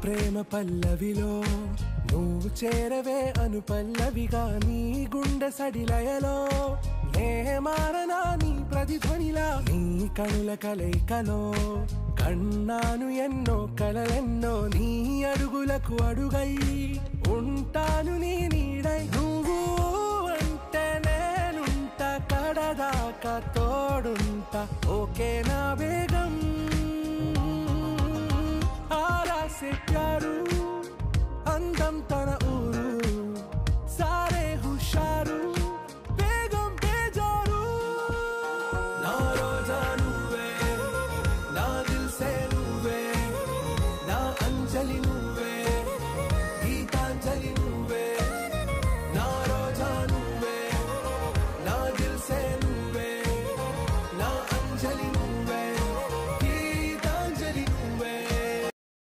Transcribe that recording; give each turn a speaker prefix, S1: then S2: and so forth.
S1: ప్రేమ పల్లవిలో నువ్వు చేరవే అను పల్లవిగా నీ గుండె సడిలయలో నే మారనా నీ ప్రతిధ్వనిలా నీ కనుల కలయికలో కన్నాను ఎన్నో కలలెన్నో నీ అడుగులకు అడుగై ఉంటాను నీ నీడై నువ్వు అంటే నేనుంట కడదాకా తోడుంటా ఓకే నా బేగం आरा से प्यारू अंदम तन ऊरू सारे हुशारू बेगम बेजारू ना रोजा नुवे ना दिल से नुवे ना अंजलि